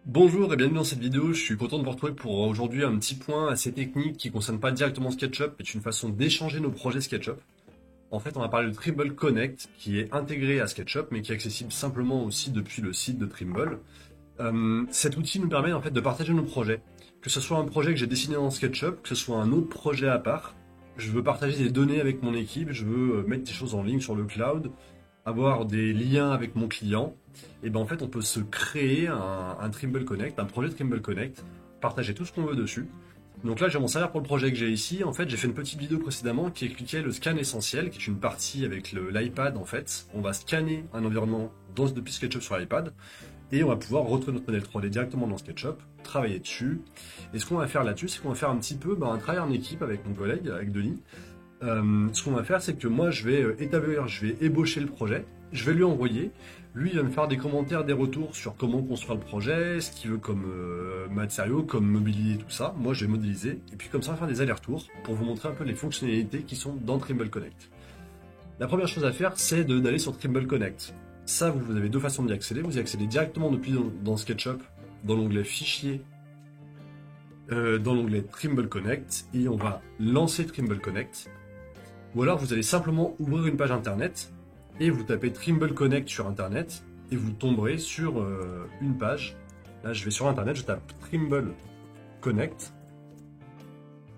Bonjour et bienvenue dans cette vidéo, je suis content de vous retrouver pour aujourd'hui un petit point assez technique qui ne concerne pas directement SketchUp, mais une façon d'échanger nos projets SketchUp. En fait, on va parler de Trimble Connect, qui est intégré à SketchUp, mais qui est accessible simplement aussi depuis le site de Trimble. Cet outil nous permet en fait de partager nos projets, que ce soit un projet que j'ai dessiné dans SketchUp, que ce soit un autre projet à part. Je veux partager des données avec mon équipe, je veux mettre des choses en ligne sur le cloud, avoir des liens avec mon client. Et ben en fait, on peut se créer un Trimble Connect, un projet Trimble Connect, partager tout ce qu'on veut dessus. Donc là, j'ai mon salaire pour le projet que j'ai ici. En fait, j'ai fait une petite vidéo précédemment qui expliquait le scan essentiel, qui est une partie avec l'iPad en fait. On va scanner un environnement depuis SketchUp sur l'iPad et on va pouvoir retrouver notre modèle 3D directement dans SketchUp, travailler dessus. Et ce qu'on va faire là-dessus, c'est qu'on va faire un petit peu un travail en équipe avec mon collègue, avec Denis. Ce qu'on va faire, c'est que moi, je vais ébaucher le projet, je vais lui envoyer. Lui, il va me faire des commentaires, des retours sur comment construire le projet, ce qu'il veut comme matériaux, comme mobilier, tout ça. Moi, je vais modéliser. Et puis comme ça, on va faire des allers-retours pour vous montrer un peu les fonctionnalités qui sont dans Trimble Connect. La première chose à faire, c'est d'aller sur Trimble Connect. Ça, vous avez deux façons d'y accéder. Vous y accédez directement depuis dans SketchUp, dans l'onglet Fichier, dans l'onglet Trimble Connect, et on va lancer Trimble Connect. Ou alors, vous allez simplement ouvrir une page internet et vous tapez Trimble Connect sur internet et vous tomberez sur une page. Là, je vais sur internet, je tape Trimble Connect.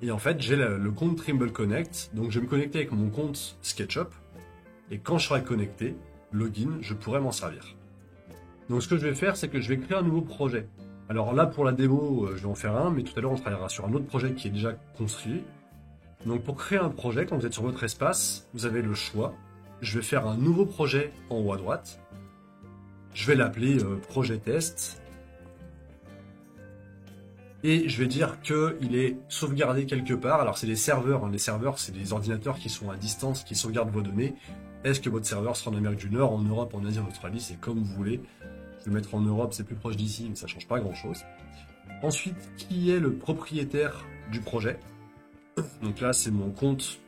Et en fait, j'ai le compte Trimble Connect. Donc, je vais me connecter avec mon compte SketchUp. Et quand je serai connecté, login, je pourrai m'en servir. Donc, ce que je vais faire, c'est que je vais créer un nouveau projet. Alors là, pour la démo, je vais en faire un, mais tout à l'heure, on travaillera sur un autre projet qui est déjà construit. Donc, pour créer un projet, quand vous êtes sur votre espace, vous avez le choix. Je vais faire un nouveau projet en haut à droite. Je vais l'appeler projet test. Et je vais dire qu'il est sauvegardé quelque part. Alors c'est les serveurs. Les serveurs, c'est des ordinateurs qui sont à distance, qui sauvegardent vos données. Est-ce que votre serveur sera en Amérique du Nord, en Europe, en Asie, en Australie? C'est comme vous voulez. Je vais le mettre en Europe, c'est plus proche d'ici, mais ça change pas grand-chose. Ensuite, qui est le propriétaire du projet? Donc là, c'est mon compte.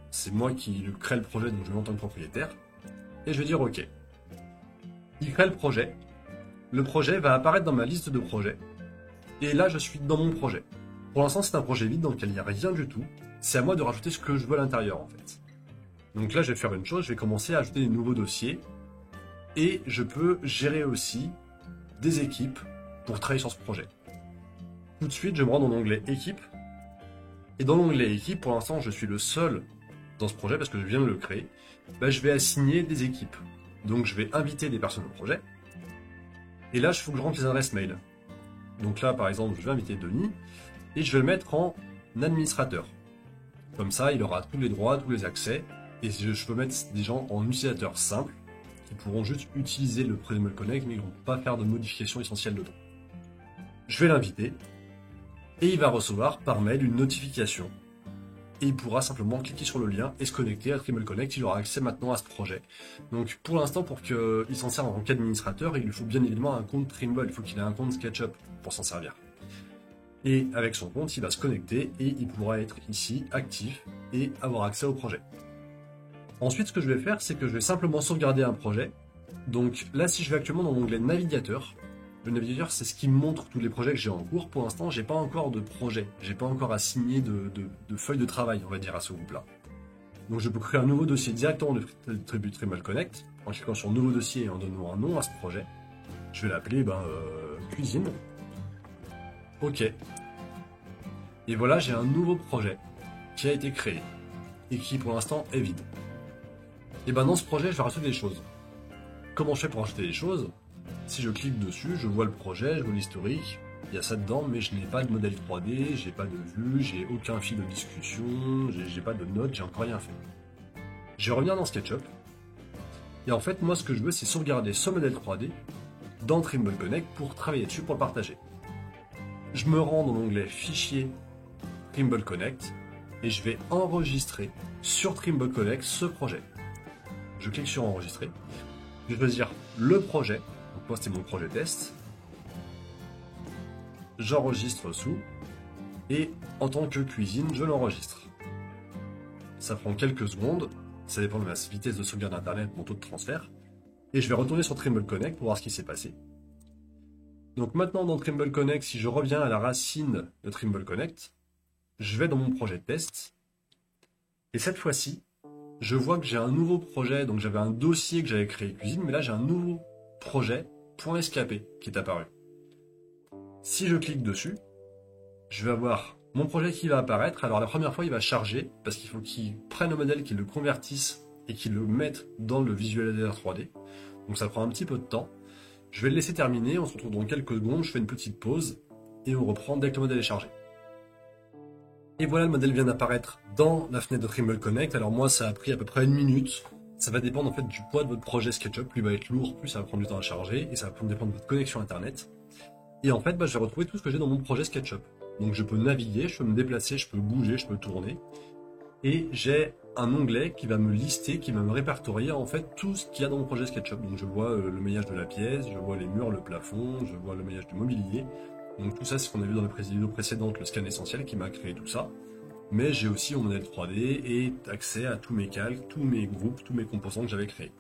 C'est moi qui crée le projet, donc je vais en tant que propriétaire. Et je vais dire OK. Il crée le projet. Le projet va apparaître dans ma liste de projets. Et là, je suis dans mon projet. Pour l'instant, c'est un projet vide dans lequel il n'y a rien du tout. C'est à moi de rajouter ce que je veux à l'intérieur, en fait. Donc là, je vais faire une chose. Je vais commencer à ajouter des nouveaux dossiers. Et je peux gérer aussi des équipes pour travailler sur ce projet. Tout de suite, je me rends dans l'onglet équipe. Et dans l'onglet équipe, pour l'instant, je suis le seul dans ce projet parce que je viens de le créer. Je vais assigner des équipes. Donc je vais inviter des personnes au projet. Et là, il faut que je rentre les adresses mail. Donc là, par exemple, je vais inviter Denis et je vais le mettre en administrateur. Comme ça, il aura tous les droits, tous les accès. Et je peux mettre des gens en utilisateur simple qui pourront juste utiliser le Trimble Connect, mais ils ne vont pas faire de modifications essentielles dedans. Je vais l'inviter et il va recevoir par mail une notification. Et il pourra simplement cliquer sur le lien et se connecter à Trimble Connect. Il aura accès maintenant à ce projet. Donc pour l'instant, pour qu'il s'en serve en tant qu'administrateur, il lui faut bien évidemment un compte Trimble. Il faut qu'il ait un compte SketchUp pour s'en servir. Et avec son compte, il va se connecter et il pourra être ici actif et avoir accès au projet. Ensuite, ce que je vais faire, c'est que je vais simplement sauvegarder un projet. Donc là, si je vais actuellement dans l'onglet navigateur, le navigateur, c'est ce qui me montre tous les projets que j'ai en cours. Pour l'instant, j'ai pas encore de projet. J'ai pas encore assigné de feuille de travail, on va dire, à ce groupe-là. Donc je peux créer un nouveau dossier directement de Trimble Connect, en cliquant sur nouveau dossier et en donnant un nom à ce projet. Je vais l'appeler cuisine. OK. Et voilà, j'ai un nouveau projet qui a été créé et qui pour l'instant est vide. Et dans ce projet, je vais rajouter des choses. Comment je fais pour rajouter des choses? Si je clique dessus, je vois le projet, je vois l'historique, il y a ça dedans, mais je n'ai pas de modèle 3D, j'ai pas de vue, j'ai aucun fil de discussion, j'ai pas de notes, j'ai encore rien fait. Je vais revenir dans SketchUp, et en fait, moi, ce que je veux, c'est sauvegarder ce modèle 3D dans Trimble Connect pour travailler dessus, pour le partager. Je me rends dans l'onglet Fichier Trimble Connect, et je vais enregistrer sur Trimble Connect ce projet. Je clique sur Enregistrer, je vais choisir le projet. Donc moi, c'est mon projet test. J'enregistre sous. Et en tant que cuisine, je l'enregistre. Ça prend quelques secondes. Ça dépend de ma vitesse de sauvegarde d'internet, mon taux de transfert. Et je vais retourner sur Trimble Connect pour voir ce qui s'est passé. Donc maintenant dans Trimble Connect, si je reviens à la racine de Trimble Connect, je vais dans mon projet de test. Et cette fois-ci, je vois que j'ai un nouveau projet. Donc j'avais un dossier que j'avais créé cuisine, mais là j'ai un nouveau projet .skp qui est apparu. Si je clique dessus, je vais avoir mon projet qui va apparaître. Alors la première fois, il va charger parce qu'il faut qu'il prenne le modèle, qu'il le convertisse et qu'il le mette dans le visualisateur 3D. Donc ça prend un petit peu de temps. Je vais le laisser terminer, on se retrouve dans quelques secondes, je fais une petite pause et on reprend dès que le modèle est chargé. Et voilà, le modèle vient d'apparaître dans la fenêtre de Trimble Connect. Alors moi, ça a pris à peu près 1 minute. Ça va dépendre en fait du poids de votre projet SketchUp. Plus il va être lourd, plus ça va prendre du temps à charger et ça va dépendre de votre connexion internet. Et en fait, je vais retrouver tout ce que j'ai dans mon projet SketchUp. Donc je peux naviguer, je peux me déplacer, je peux bouger, je peux tourner. Et j'ai un onglet qui va me lister, qui va me répertorier en fait tout ce qu'il y a dans mon projet SketchUp. Donc je vois le maillage de la pièce, je vois les murs, le plafond, je vois le maillage du mobilier. Donc tout ça, c'est ce qu'on a vu dans les vidéos précédentes, le scan essentiel qui m'a créé tout ça. Mais j'ai aussi mon modèle 3D et accès à tous mes calques, tous mes groupes, tous mes composants que j'avais créés.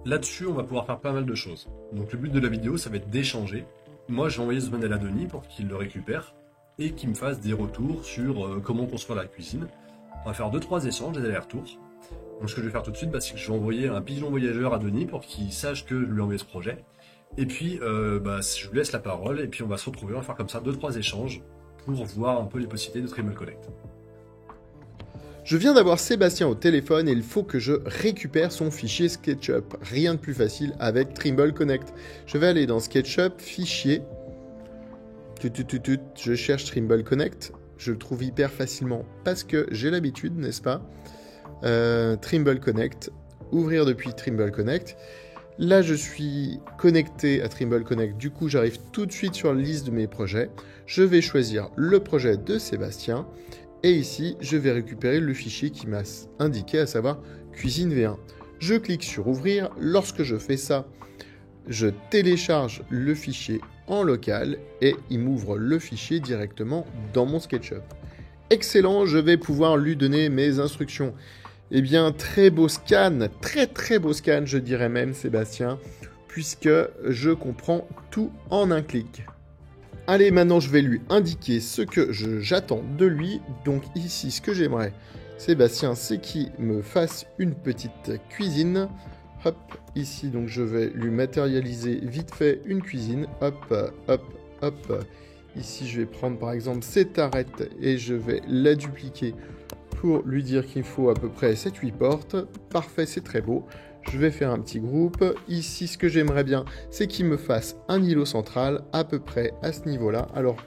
Là-dessus, on va pouvoir faire pas mal de choses. Donc le but de la vidéo, ça va être d'échanger. Moi, je vais envoyer ce modèle à Denis pour qu'il le récupère et qu'il me fasse des retours sur comment construire la cuisine. On va faire 2-3 échanges, des allers-retours. Donc ce que je vais faire tout de suite, c'est que je vais envoyer un pigeon voyageur à Denis pour qu'il sache que je lui ai envoyé ce projet. Et puis, je lui laisse la parole et puis on va se retrouver, on va faire comme ça 2-3 échanges pour voir un peu les possibilités de Trimble Connect. Je viens d'avoir Sébastien au téléphone et il faut que je récupère son fichier SketchUp. Rien de plus facile avec Trimble Connect. Je vais aller dans SketchUp, fichier. Je cherche Trimble Connect. Je le trouve hyper facilement parce que j'ai l'habitude, n'est-ce pas? Trimble Connect. Ouvrir depuis Trimble Connect. Là, je suis connecté à Trimble Connect. Du coup, j'arrive tout de suite sur la liste de mes projets. Je vais choisir le projet de Sébastien. Et ici, je vais récupérer le fichier qui m'a indiqué, à savoir Cuisine V1. Je clique sur Ouvrir. Lorsque je fais ça, je télécharge le fichier en local et il m'ouvre le fichier directement dans mon SketchUp. Excellent, je vais pouvoir lui donner mes instructions. Eh bien, très beau scan, très beau scan, je dirais même, Sébastien, puisque je comprends tout en un clic. Allez, maintenant, je vais lui indiquer ce que j'attends de lui. Donc ici, ce que j'aimerais, Sébastien, c'est qu'il me fasse une petite cuisine. Hop, ici, donc je vais lui matérialiser vite fait une cuisine. Hop, hop, hop. Ici, je vais prendre par exemple cette arête et je vais la dupliquer pour lui dire qu'il faut à peu près 7-8 portes. Parfait, c'est très beau. Je vais faire un petit groupe. Ici, ce que j'aimerais bien, c'est qu'il me fasse un îlot central à peu près à ce niveau-là. Alors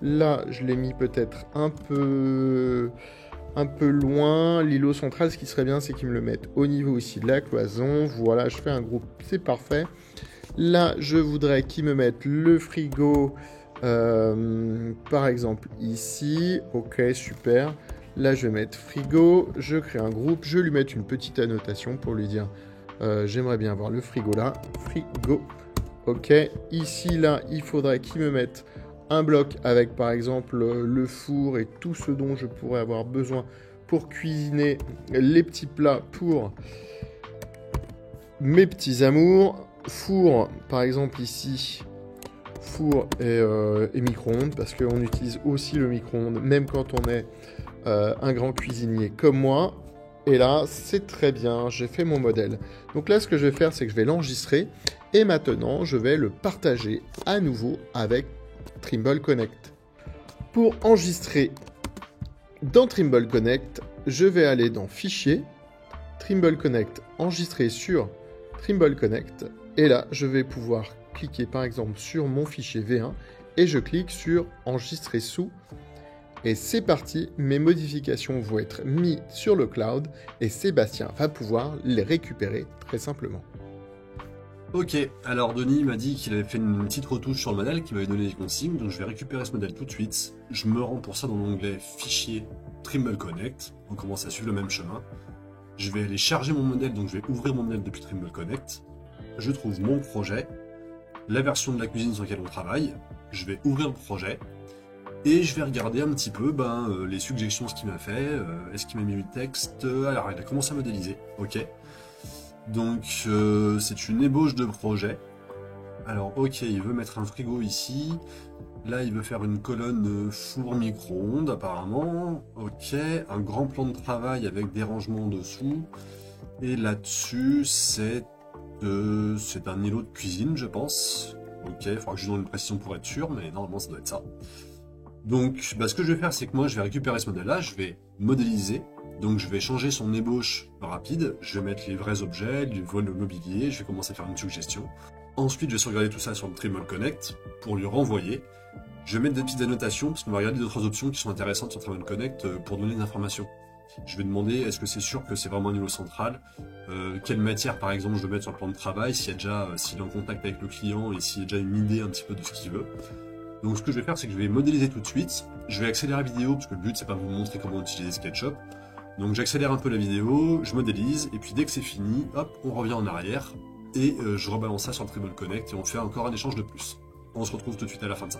là, je l'ai mis peut-être un peu loin. L'îlot central, ce qui serait bien, c'est qu'il me le mette au niveau ici de la cloison. Voilà, je fais un groupe, c'est parfait. Là, je voudrais qu'il me mette le frigo, par exemple ici. Ok, super. Là, je vais mettre frigo, je crée un groupe, je vais lui mettre une petite annotation pour lui dire j'aimerais bien avoir le frigo là, frigo. Ok, ici, là, il faudrait qu'il me mette un bloc avec par exemple le four et tout ce dont je pourrais avoir besoin pour cuisiner les petits plats pour mes petits amours. Four, par exemple ici, four et micro-ondes, parce qu'on utilise aussi le micro-ondes, même quand on est un grand cuisinier comme moi. Et là, c'est très bien, j'ai fait mon modèle. Donc là, ce que je vais faire, c'est que je vais l'enregistrer. Et maintenant, je vais le partager à nouveau avec Trimble Connect. Pour enregistrer dans Trimble Connect, je vais aller dans Fichier, Trimble Connect, enregistrer sur Trimble Connect. Et là, je vais pouvoir cliquer par exemple sur mon fichier V1 et je clique sur Enregistrer sous. Et c'est parti, mes modifications vont être mises sur le cloud et Sébastien va pouvoir les récupérer très simplement. Ok, alors Denis m'a dit qu'il avait fait une petite retouche sur le modèle, qu'il m'avait donné des consignes, donc je vais récupérer ce modèle tout de suite. Je me rends pour ça dans l'onglet Fichier Trimble Connect, on commence à suivre le même chemin. Je vais aller charger mon modèle, donc je vais ouvrir mon modèle depuis Trimble Connect. Je trouve mon projet, la version de la cuisine sur laquelle on travaille, je vais ouvrir le projet. Et je vais regarder un petit peu les suggestions, ce qu'il m'a fait, est-ce qu'il m'a mis du texte, alors il a commencé à modéliser, ok. Donc c'est une ébauche de projet. Alors, ok, il veut mettre un frigo ici. Là, il veut faire une colonne four micro-ondes, apparemment. Ok, un grand plan de travail avec des rangements dessous. Et là-dessus, c'est un îlot de cuisine, je pense. Ok, il faudra que je donne une précision pour être sûr, mais normalement, ça doit être ça. Donc, bah, ce que je vais faire, c'est que moi, je vais récupérer ce modèle-là, je vais modéliser. Donc, je vais changer son ébauche rapide. Je vais mettre les vrais objets, le mobilier. Je vais commencer à faire une suggestion. Ensuite, je vais sauvegarder tout ça sur le Trimble Connect pour lui renvoyer. Je vais mettre des petites annotations parce qu'on va regarder d'autres options qui sont intéressantes sur Trimble Connect pour donner des informations. Je vais demander est-ce que c'est sûr que c'est vraiment un îlot central, quelle matière par exemple je veux mettre sur le plan de travail, s'il est en contact avec le client et s'il y a déjà une idée un petit peu de ce qu'il veut. Donc ce que je vais faire, c'est que je vais modéliser tout de suite. Je vais accélérer la vidéo parce que le but c'est pas de vous montrer comment utiliser SketchUp. Donc j'accélère un peu la vidéo, je modélise et puis dès que c'est fini, hop, on revient en arrière et je rebalance ça sur le Trimble Connect et on fait encore un échange de plus. On se retrouve tout de suite à la fin de ça.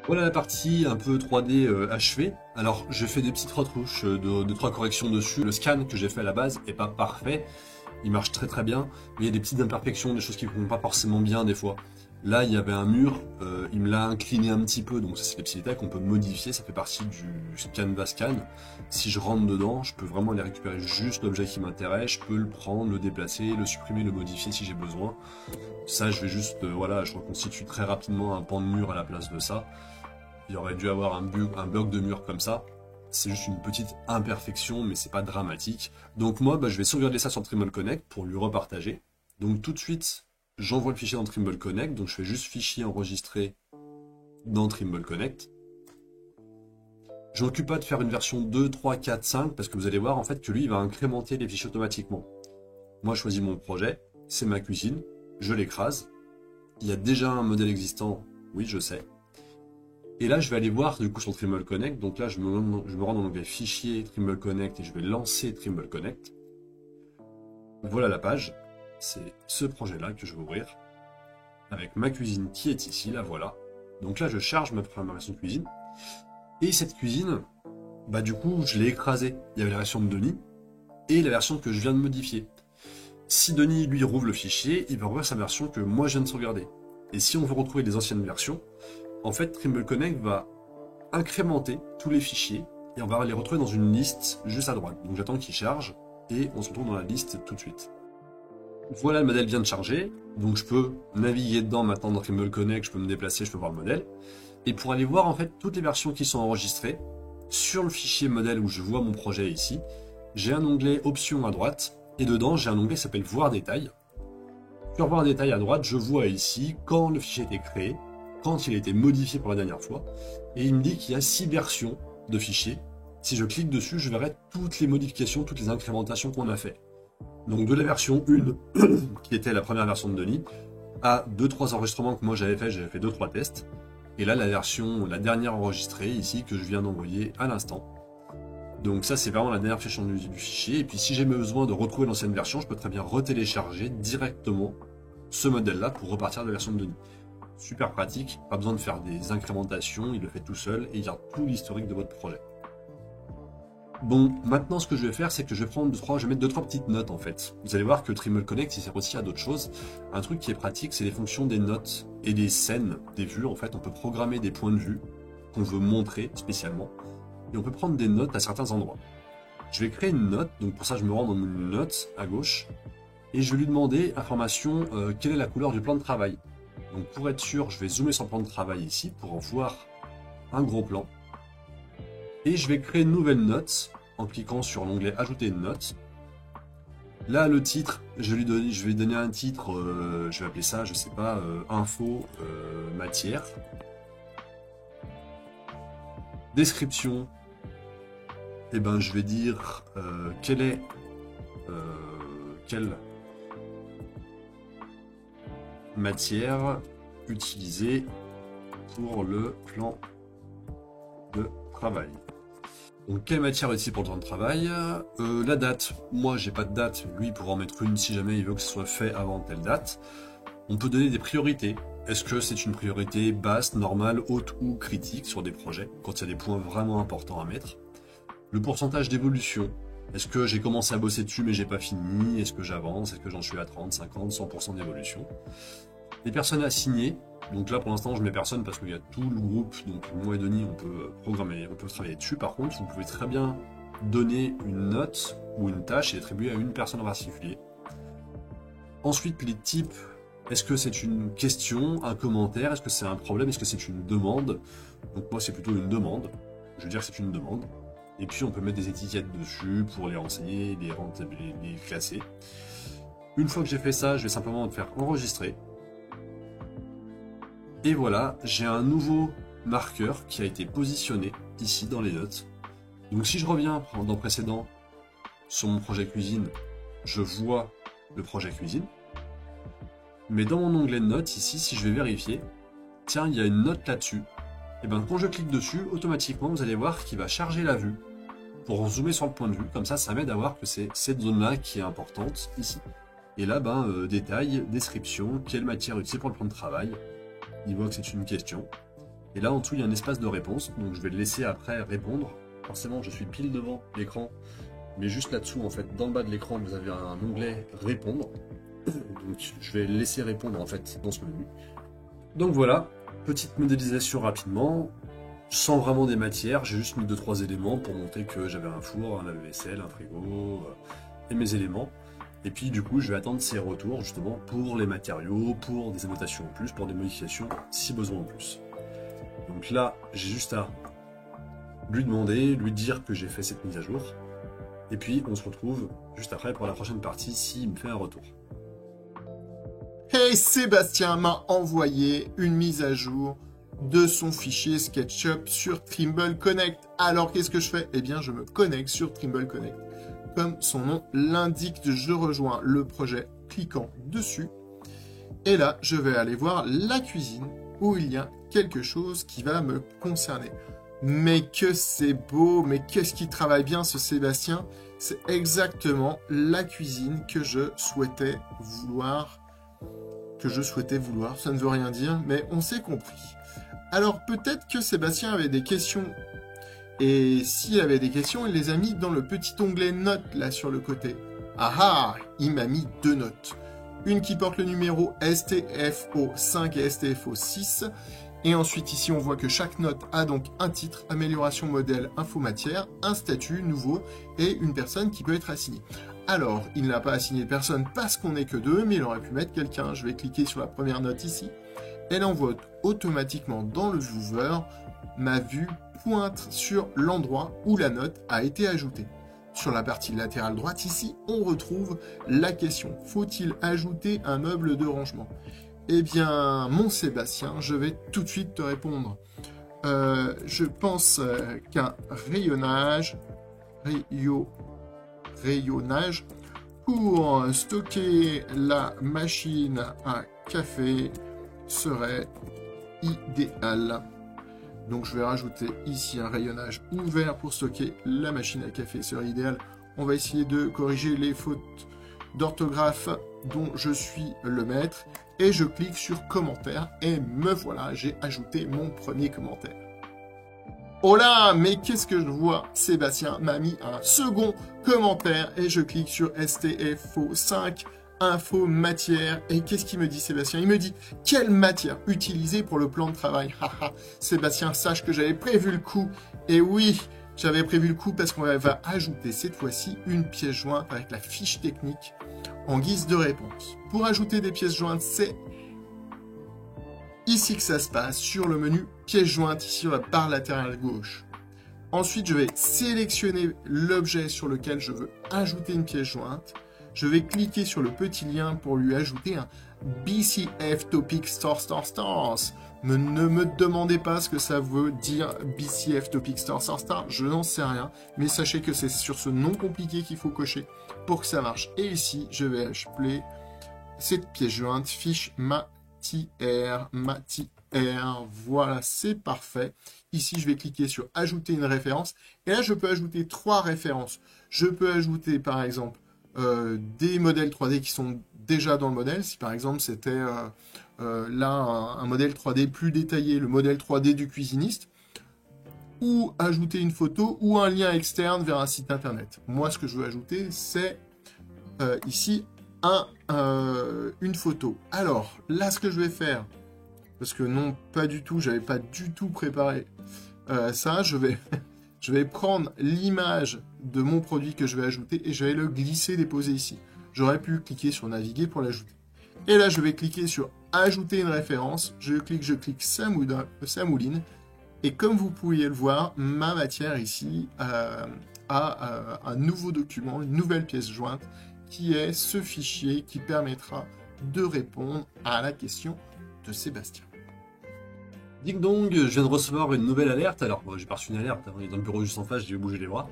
Voilà la partie un peu 3D achevée. Alors je fais des petites retouches, de 3 corrections dessus. Le scan que j'ai fait à la base est pas parfait, il marche très très bien, mais il y a des petites imperfections, des choses qui ne vont pas forcément bien des fois. Là il y avait un mur, il me l'a incliné un petit peu, donc ça c'est des petits détails qu'on peut modifier, ça fait partie du Canva Scan. Si je rentre dedans, je peux vraiment aller récupérer juste l'objet qui m'intéresse, je peux le prendre, le déplacer, le supprimer, le modifier si j'ai besoin. Ça je vais juste, voilà, je reconstitue très rapidement un pan de mur à la place de ça. Il aurait dû avoir un bloc de mur comme ça. C'est juste une petite imperfection, mais c'est pas dramatique. Donc moi, je vais sauvegarder ça sur Trimble Connect pour lui repartager. Donc tout de suite, j'envoie le fichier dans Trimble Connect. Donc je fais juste fichier enregistré dans Trimble Connect. Je m'occupe pas de faire une version 2, 3, 4, 5, parce que vous allez voir en fait que lui, il va incrémenter les fichiers automatiquement. Moi, je choisis mon projet, c'est ma cuisine, je l'écrase. Il y a déjà un modèle existant, oui, je sais. Et là, je vais aller voir du coup sur Trimble Connect. Donc là, je me rends dans l'onglet Fichier Trimble Connect et je vais lancer Trimble Connect. Voilà la page. C'est ce projet-là que je vais ouvrir. Avec ma cuisine qui est ici, la voilà. Donc là, je charge ma version de cuisine. Et cette cuisine, du coup, je l'ai écrasée. Il y avait la version de Denis et la version que je viens de modifier. Si Denis, lui, rouvre le fichier, il va ouvrir sa version que moi, je viens de sauvegarder. Et si on veut retrouver les anciennes versions, en fait, Trimble Connect va incrémenter tous les fichiers et on va les retrouver dans une liste juste à droite. Donc j'attends qu'il charge et on se retrouve dans la liste tout de suite. Voilà, le modèle vient de charger, donc je peux naviguer dedans maintenant dans Trimble Connect, je peux me déplacer, je peux voir le modèle. Et pour aller voir en fait toutes les versions qui sont enregistrées, sur le fichier modèle où je vois mon projet ici, j'ai un onglet Options à droite et dedans j'ai un onglet qui s'appelle Voir détail. Sur Voir détail à droite, je vois ici quand le fichier a été créé, quand il a été modifié pour la dernière fois, et il me dit qu'il y a 6 versions de fichiers. Si je clique dessus, je verrai toutes les modifications, toutes les incrémentations qu'on a fait. Donc de la version 1, qui était la première version de Denis, à 2-3 enregistrements que moi j'avais fait 2-3 tests, et là la dernière enregistrée ici que je viens d'envoyer à l'instant. Donc ça c'est vraiment la dernière version du fichier, et puis si j'ai besoin de retrouver l'ancienne version, je peux très bien retélécharger directement ce modèle-là pour repartir de la version de Denis. Super pratique, pas besoin de faire des incrémentations, il le fait tout seul et il garde tout l'historique de votre projet. Bon, maintenant ce que je vais faire, c'est que je vais mettre deux, trois petites notes en fait. Vous allez voir que Trimble Connect, il sert aussi à d'autres choses. Un truc qui est pratique, c'est les fonctions des notes et des scènes, des vues. En fait, on peut programmer des points de vue qu'on veut montrer spécialement. Et on peut prendre des notes à certains endroits. Je vais créer une note, donc pour ça je me rends dans une note à gauche. Et je vais lui demander, information, quelle est la couleur du plan de travail. Donc pour être sûr, je vais zoomer sur le plan de travail ici pour en voir un gros plan. Et je vais créer une nouvelle note en cliquant sur l'onglet Ajouter une note. Là, le titre, je vais donner un titre, je vais appeler ça, je sais pas, info, matière. Description, et ben je vais dire quelle matière utilisée pour le plan de travail. Donc quelle matière utile pour le temps de travail, la date, moi j'ai pas de date, lui il pourra en mettre une si jamais il veut que ce soit fait avant telle date. On peut donner des priorités, est-ce que c'est une priorité basse, normale, haute ou critique sur des projets, quand il y a des points vraiment importants à mettre. Le pourcentage d'évolution, est-ce que j'ai commencé à bosser dessus mais j'ai pas fini, est-ce que j'avance, est-ce que j'en suis à 30, 50, 100% d'évolution. Les personnes assignées, donc là pour l'instant je mets personne parce qu'il y a tout le groupe, donc moi et Denis on peut programmer, on peut travailler dessus. Par contre vous pouvez très bien donner une note ou une tâche et attribuer à une personne en particulier. Ensuite les types, est-ce que c'est une question, un commentaire, est-ce que c'est un problème, est-ce que c'est une demande. Donc moi c'est plutôt une demande, je veux dire que c'est une demande. Et puis on peut mettre des étiquettes dessus pour les renseigner, les classer. Une fois que j'ai fait ça, je vais simplement me faire enregistrer. Et voilà, j'ai un nouveau marqueur qui a été positionné ici dans les notes. Donc si je reviens dans précédent sur mon projet cuisine, je vois le projet cuisine. Mais dans mon onglet de notes ici, si je vais vérifier, tiens, il y a une note là-dessus. Et bien quand je clique dessus, automatiquement vous allez voir qu'il va charger la vue pour zoomer sur le point de vue. Comme ça m'aide à voir que c'est cette zone-là qui est importante ici. Et là, détail, description, quelle matière utile pour le plan de travail. Il voit que c'est une question. Et là, en dessous, il y a un espace de réponse. Donc, je vais le laisser après répondre. Forcément, je suis pile devant l'écran. Mais juste là-dessous, en fait, dans le bas de l'écran, vous avez un onglet répondre. Donc, je vais laisser répondre, en fait, dans ce menu. Donc voilà, petite modélisation rapidement. Sans vraiment des matières, j'ai juste mis 2-3 éléments pour montrer que j'avais un four, un lave-vaisselle, un frigo et mes éléments. Et puis du coup, je vais attendre ces retours justement pour les matériaux, pour des annotations en plus, pour des modifications si besoin en plus. Donc là, j'ai juste à lui demander, lui dire que j'ai fait cette mise à jour. Et puis on se retrouve juste après pour la prochaine partie s'il me fait un retour. Hey, Sébastien m'a envoyé une mise à jour de son fichier SketchUp sur Trimble Connect. Alors qu'est-ce que je fais? Eh bien, je me connecte sur Trimble Connect. Comme son nom l'indique, je rejoins le projet cliquant dessus. Et là, je vais aller voir la cuisine où il y a quelque chose qui va me concerner. Mais que c'est beau, mais qu'est-ce qui travaille bien ce Sébastien? C'est exactement la cuisine que je souhaitais vouloir. Ça ne veut rien dire, mais on s'est compris. Alors peut-être que Sébastien avait des questions. Et s'il avait des questions, il les a mis dans le petit onglet notes là sur le côté. Ah ah, il m'a mis 2 notes. Une qui porte le numéro STFO5 et STFO6. Et ensuite ici on voit que chaque note a donc un titre, amélioration modèle, info matière, un statut nouveau et une personne qui peut être assignée. Alors, il n'a pas assigné de personne parce qu'on n'est que 2, mais il aurait pu mettre quelqu'un. Je vais cliquer sur la première note ici. Elle envoie automatiquement dans le viewer. Ma vue pointe sur l'endroit où la note a été ajoutée. Sur la partie latérale droite ici, on retrouve la question. Faut-il ajouter un meuble de rangement? Eh bien, mon Sébastien, je vais tout de suite te répondre. Je pense qu'un rayonnage pour stocker la machine à café serait idéal. Donc je vais rajouter ici un rayonnage ouvert pour stocker la machine à café serait idéal. On va essayer de corriger les fautes d'orthographe dont je suis le maître. Et je clique sur commentaire et me voilà, j'ai ajouté mon premier commentaire. Oh là, mais qu'est-ce que je vois? Sébastien m'a mis un second commentaire et je clique sur STFO 5, info matière. Et qu'est-ce qu'il me dit, Sébastien? Il me dit, quelle matière utiliser pour le plan de travail? Haha, Sébastien, sache que j'avais prévu le coup. Et oui, j'avais prévu le coup parce qu'on va ajouter cette fois-ci une pièce jointe avec la fiche technique en guise de réponse. Pour ajouter des pièces jointes, c'est ici que ça se passe, sur le menu pièce jointe, ici sur la barre latérale gauche. Ensuite, je vais sélectionner l'objet sur lequel je veux ajouter une pièce jointe. Je vais cliquer sur le petit lien pour lui ajouter un BCF Topic Stars. Ne me demandez pas ce que ça veut dire BCF Topic Stars. Je n'en sais rien, mais sachez que c'est sur ce nom compliqué qu'il faut cocher pour que ça marche. Et ici, je vais appeler cette pièce jointe fiche matière. Voilà, c'est parfait. Ici, je vais cliquer sur ajouter une référence. Et là, je peux ajouter 3 références. Je peux ajouter, par exemple, des modèles 3D qui sont déjà dans le modèle. Si par exemple, c'était là un modèle 3D plus détaillé, le modèle 3D du cuisiniste, ou ajouter une photo ou un lien externe vers un site internet. Moi, ce que je veux ajouter, c'est ici une photo. Alors, là, ce que je vais faire, parce que non, pas du tout, j'avais pas du tout préparé ça, je vais prendre l'image de mon produit que je vais ajouter et je vais le glisser, déposer ici. J'aurais pu cliquer sur naviguer pour l'ajouter. Et là, je vais cliquer sur ajouter une référence. Je clique, ça mouline. Et comme vous pouvez le voir, ma matière ici a un nouveau document, une nouvelle pièce jointe, qui est ce fichier qui permettra de répondre à la question de Sébastien. Ding dong, je viens de recevoir une nouvelle alerte. Alors, j'ai pas reçu une alerte, hein, il est dans le bureau juste en face, j'ai bougé les bras.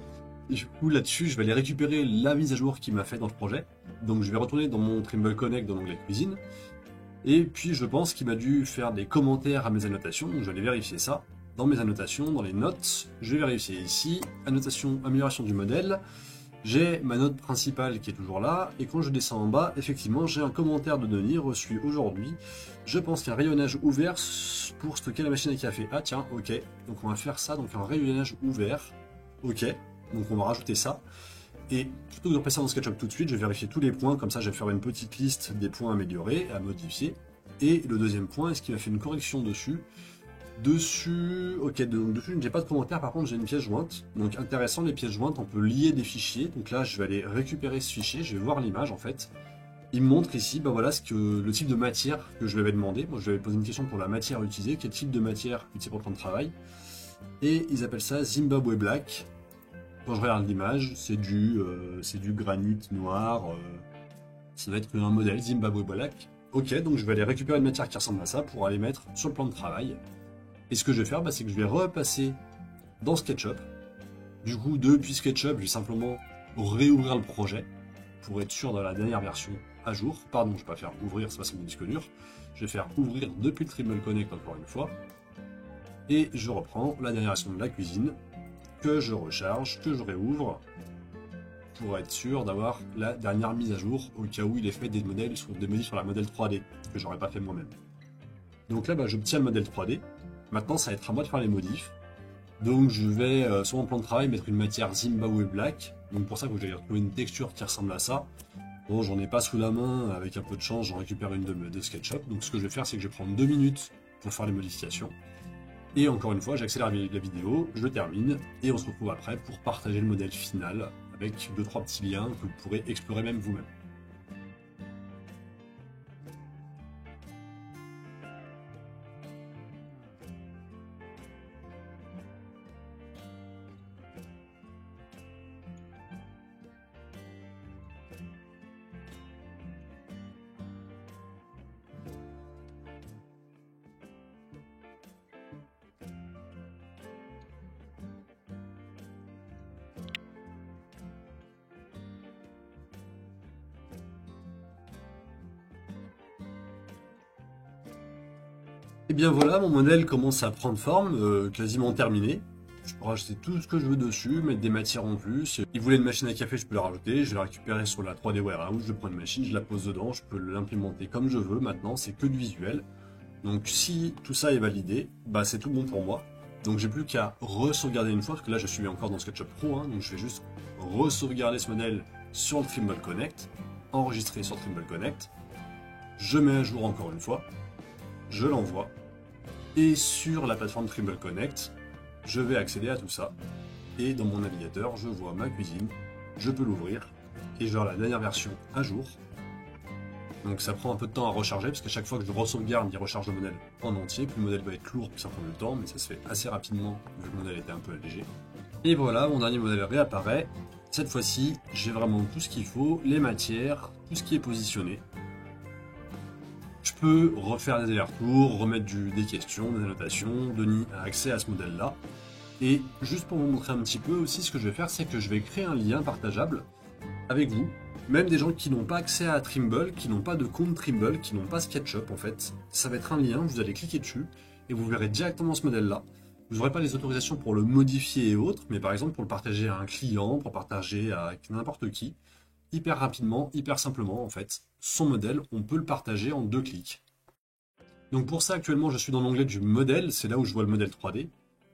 Et du coup, là-dessus, je vais aller récupérer la mise à jour qu'il m'a fait dans le projet. Donc, je vais retourner dans mon Trimble Connect dans l'onglet cuisine. Et puis, je pense qu'il m'a dû faire des commentaires à mes annotations. Donc, je vais aller vérifier ça. Dans mes annotations, dans les notes, je vais vérifier ici, annotation, amélioration du modèle. J'ai ma note principale qui est toujours là, et quand je descends en bas, effectivement, j'ai un commentaire de Denis reçu aujourd'hui. Je pense qu'un rayonnage ouvert pour stocker la machine à café. Ah tiens, ok, donc on va faire ça, donc un rayonnage ouvert. Ok, donc on va rajouter ça. Et plutôt que de repasser dans SketchUp tout de suite, je vais vérifier tous les points, comme ça je vais faire une petite liste des points améliorés, à modifier. Et le deuxième point, est-ce qu'il a fait une correction dessus? Ok, donc dessus, j'ai pas de commentaire, par contre j'ai une pièce jointe. Donc intéressant, les pièces jointes, on peut lier des fichiers. Donc là, je vais aller récupérer ce fichier, je vais voir l'image en fait. Il me montre ici, bah voilà, le type de matière que je lui avais demandé. Moi, je lui avais posé une question pour la matière utilisée, quel type de matière utilisée pour le plan de travail. Et ils appellent ça Zimbabwe Black. Quand je regarde l'image, c'est du granit noir. Ça va être un modèle Zimbabwe Black. Ok, donc je vais aller récupérer une matière qui ressemble à ça pour aller mettre sur le plan de travail. Et ce que je vais faire, bah, c'est que je vais repasser dans SketchUp. Du coup, depuis SketchUp, je vais simplement réouvrir le projet pour être sûr dans la dernière version à jour. Pardon, je ne vais pas faire ouvrir, c'est pas sur mon disque dur. Je vais faire ouvrir depuis le Trimble Connect encore une fois. Et je reprends la dernière version de la cuisine, que je recharge, que je réouvre, pour être sûr d'avoir la dernière mise à jour, au cas où il est fait des modèles sur la modèle 3D, que j'aurais pas fait moi-même. Donc là, bah, j'obtiens le modèle 3D. Maintenant, ça va être à moi de faire les modifs. Donc je vais, sur mon plan de travail, mettre une matière Zimbabwe Black. Donc pour ça, il faut que j'aille retrouver une texture qui ressemble à ça. Bon, j'en ai pas sous la main, avec un peu de chance, j'en récupère une de SketchUp. Donc ce que je vais faire, c'est que je vais prendre 2 minutes pour faire les modifications. Et encore une fois, j'accélère la vidéo, je termine, et on se retrouve après pour partager le modèle final, avec 2-3 petits liens que vous pourrez explorer même vous-même. Et bien voilà, mon modèle commence à prendre forme, quasiment terminé. Je peux rajouter tout ce que je veux dessus, mettre des matières en plus. Il voulait une machine à café, je peux la rajouter. Je vais la récupérer sur la 3D Warehouse, je prends une machine, je la pose dedans, je peux l'implémenter comme je veux. Maintenant, c'est que du visuel. Donc si tout ça est validé, bah c'est tout bon pour moi. Donc j'ai plus qu'à re-sauvegarder une fois, parce que là je suis encore dans SketchUp Pro, hein, donc je vais juste re-sauvegarder ce modèle sur le Trimble Connect, enregistrer sur Trimble Connect, je mets à jour encore une fois, je l'envoie, et sur la plateforme Trimble Connect, je vais accéder à tout ça, et dans mon navigateur, je vois ma cuisine, je peux l'ouvrir, et je vais avoir la dernière version à jour. Donc ça prend un peu de temps à recharger, parce qu'à chaque fois que je re-sauvegarde, il recharge le modèle en entier, puis le modèle va être lourd, puis ça prend du temps, mais ça se fait assez rapidement, vu que le modèle était un peu allégé. Et voilà, mon dernier modèle réapparaît. Cette fois-ci, j'ai vraiment tout ce qu'il faut, les matières, tout ce qui est positionné. Je peux refaire des allers-retours, remettre des questions, des annotations, donner accès à ce modèle-là. Et juste pour vous montrer un petit peu aussi, ce que je vais faire, c'est que je vais créer un lien partageable avec vous. Même des gens qui n'ont pas accès à Trimble, qui n'ont pas de compte Trimble, qui n'ont pas SketchUp en fait. Ça va être un lien, vous allez cliquer dessus et vous verrez directement ce modèle-là. Vous n'aurez pas les autorisations pour le modifier et autres, mais par exemple pour le partager à un client, pour partager avec n'importe qui, hyper rapidement, hyper simplement en fait. Son modèle, on peut le partager en 2 clics. Donc pour ça actuellement je suis dans l'onglet du modèle, c'est là où je vois le modèle 3D.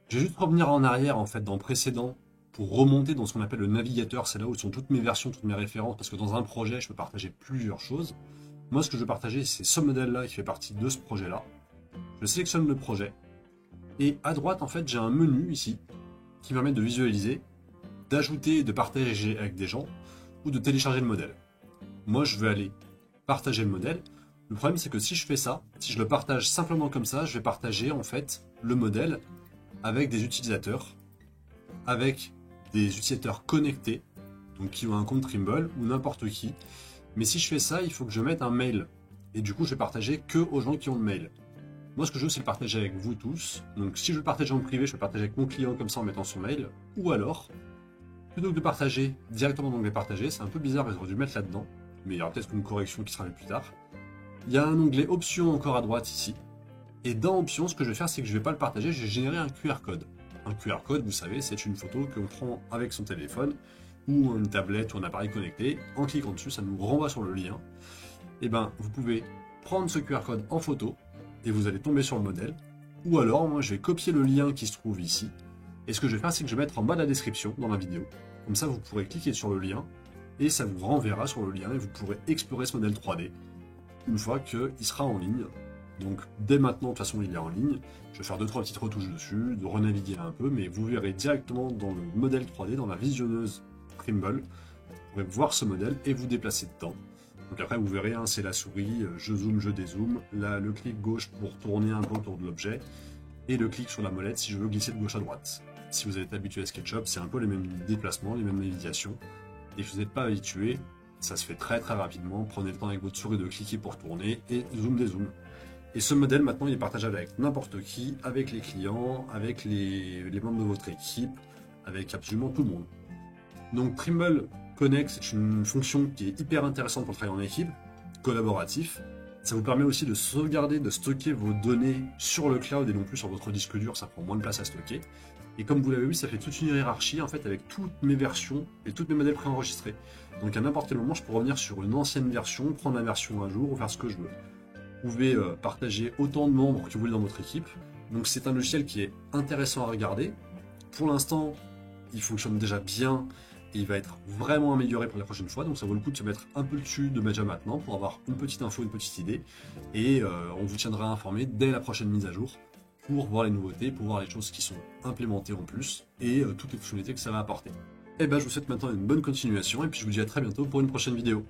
Je vais juste revenir en arrière en fait dans le précédent, pour remonter dans ce qu'on appelle le navigateur, c'est là où sont toutes mes versions, toutes mes références, parce que dans un projet, je peux partager plusieurs choses. Moi, ce que je veux partager, c'est ce modèle-là qui fait partie de ce projet-là. Je sélectionne le projet, et à droite, en fait, j'ai un menu ici, qui me permet de visualiser, d'ajouter et de partager avec des gens, ou de télécharger le modèle. Moi, je veux aller partager le modèle. Le problème, c'est que si je fais ça, si je le partage simplement comme ça, je vais partager, en fait, le modèle avec des utilisateurs, avec des utilisateurs connectés, donc qui ont un compte Trimble ou n'importe qui. Mais si je fais ça, il faut que je mette un mail. Et du coup, je vais partager que aux gens qui ont le mail. Moi, ce que je veux, c'est le partager avec vous tous. Donc, si je veux le partager en privé, je vais le partager avec mon client comme ça en mettant son mail. Ou alors, plutôt que de partager directement dans l'onglet partager, c'est un peu bizarre, j'aurais dû le mettre là-dedans. Mais il y aura peut-être une correction qui sera faite plus tard. Il y a un onglet options encore à droite ici. Et dans options, ce que je vais faire, c'est que je ne vais pas le partager, je vais générer un QR code. Un QR code, vous savez, c'est une photo qu'on prend avec son téléphone ou une tablette ou un appareil connecté. En cliquant dessus, ça nous renvoie sur le lien. Et ben, vous pouvez prendre ce QR code en photo et vous allez tomber sur le modèle. Ou alors, moi, je vais copier le lien qui se trouve ici. Et ce que je vais faire, c'est que je vais mettre en bas de la description dans la vidéo. Comme ça, vous pourrez cliquer sur le lien et ça vous renverra sur le lien et vous pourrez explorer ce modèle 3D une fois qu'il sera en ligne. Donc dès maintenant, de toute façon, il est en ligne. Je vais faire 2-3 petites retouches dessus, de renaviguer un peu, mais vous verrez directement dans le modèle 3D, dans la visionneuse Trimble, vous pourrez voir ce modèle et vous déplacer dedans. Donc après, vous verrez, hein, c'est la souris, je zoome, je dézoome, là, le clic gauche pour tourner un peu autour de l'objet, et le clic sur la molette si je veux glisser de gauche à droite. Si vous êtes habitué à SketchUp, c'est un peu les mêmes déplacements, les mêmes navigations, et si vous n'êtes pas habitué, ça se fait très très rapidement. Prenez le temps avec votre souris de cliquer pour tourner, et zoom, dézoome. Et ce modèle, maintenant, il est partageable avec n'importe qui, avec les clients, avec les membres de votre équipe, avec absolument tout le monde. Donc Trimble Connect, c'est une fonction qui est hyper intéressante pour le travail en équipe, collaboratif. Ça vous permet aussi de sauvegarder, de stocker vos données sur le cloud et non plus sur votre disque dur, ça prend moins de place à stocker. Et comme vous l'avez vu, ça fait toute une hiérarchie en fait avec toutes mes versions et tous mes modèles préenregistrés. Donc à n'importe quel moment, je peux revenir sur une ancienne version, prendre la version à jour ou faire ce que je veux. Vous pouvez partager autant de membres que vous voulez dans votre équipe. Donc c'est un logiciel qui est intéressant à regarder. Pour l'instant, il fonctionne déjà bien et il va être vraiment amélioré pour la prochaine fois. Donc ça vaut le coup de se mettre un peu dessus de déjà maintenant pour avoir une petite info, une petite idée. Et on vous tiendra informé dès la prochaine mise à jour pour voir les nouveautés, pour voir les choses qui sont implémentées en plus et toutes les fonctionnalités que ça va apporter. Et ben je vous souhaite maintenant une bonne continuation et puis je vous dis à très bientôt pour une prochaine vidéo.